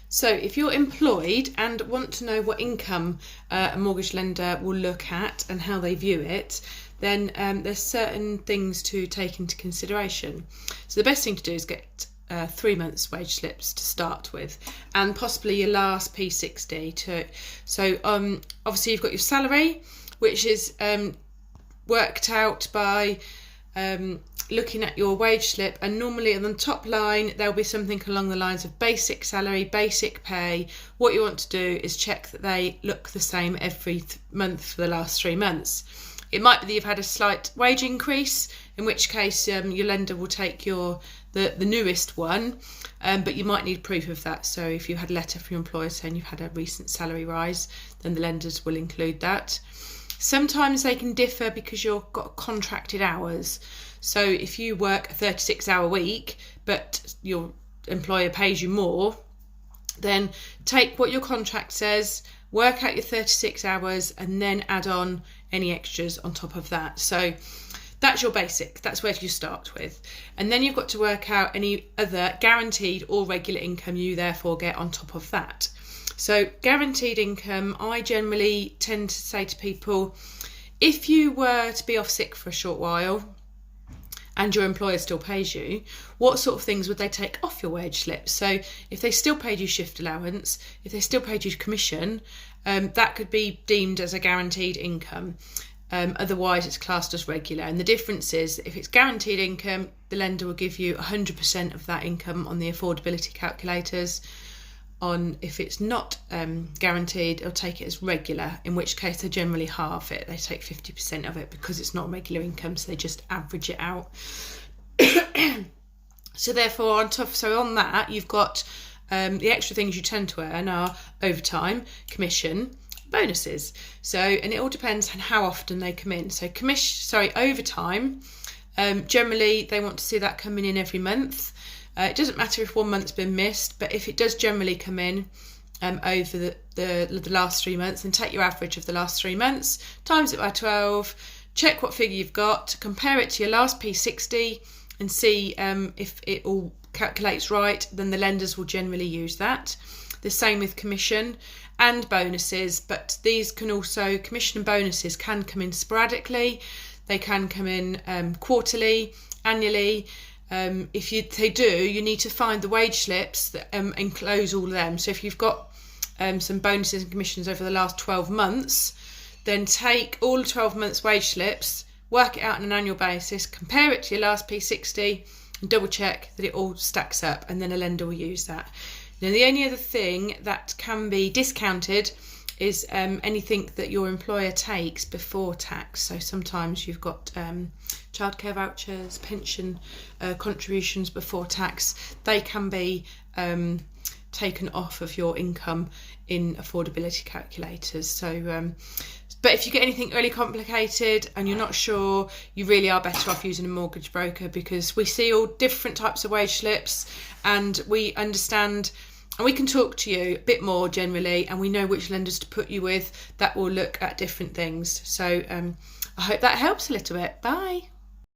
So if you're employed and want to know what income a mortgage lender will look at and how they view it, then there's certain things to take into consideration. So the best thing to do is get 3 months wage slips to start with, and possibly your last P60 too. So obviously you've got your salary, which is worked out by looking at your wage slip, and normally on the top line there'll be something along the lines of basic salary, basic pay. What you want to do is check that they look the same every month for the last 3 months. It might be that you've had a slight wage increase, in which case your lender will take the newest one, but you might need proof of that. So if you had a letter from your employer saying you've had a recent salary rise, then the lenders will include that. Sometimes they can differ because you've got contracted hours. So if you work a 36-hour week, but your employer pays you more, then take what your contract says, work out your 36 hours, and then add on any extras on top of that. So that's your basic, that's where you start with. And then you've got to work out any other guaranteed or regular income you therefore get on top of that. So guaranteed income, I generally tend to say to people, if you were to be off sick for a short while and your employer still pays you, what sort of things would they take off your wage slip? So if they still paid you shift allowance, if they still paid you commission, that could be deemed as a guaranteed income. Otherwise it's classed as regular. And the difference is, if it's guaranteed income, the lender will give you 100% of that income on the affordability calculators. If it's not guaranteed, it'll take it as regular, in which case they generally halve it. They take 50% of it because it's not regular income, so they just average it out. So therefore, on that, you've got the extra things you tend to earn are overtime, commission, bonuses. So, and it all depends on how often they come in. So overtime, generally they want to see that coming in every month. It doesn't matter if 1 month's been missed, but if it does generally come in over the last 3 months, then take your average of the last 3 months, times it by 12, check what figure you've got, compare it to your last P60 and see if it all calculates right. Then the lenders will generally use that. The same with commission and bonuses, but these can also, commission and bonuses can come in sporadically. They can come in quarterly, annually. If they do, you need to find the wage slips that enclose all of them. So if you've got some bonuses and commissions over the last 12 months, then take all 12 months wage slips, work it out on an annual basis, compare it to your last P60 and double check that it all stacks up, and then a lender will use that. Now the only other thing that can be discounted is anything that your employer takes before tax. So sometimes you've got childcare vouchers, pension contributions before tax. They can be taken off of your income in affordability calculators. So but if you get anything really complicated and you're not sure, you really are better off using a mortgage broker, because we see all different types of wage slips and we understand and we can talk to you a bit more generally, and we know which lenders to put you with that will look at different things. So I hope that helps a little bit. Bye.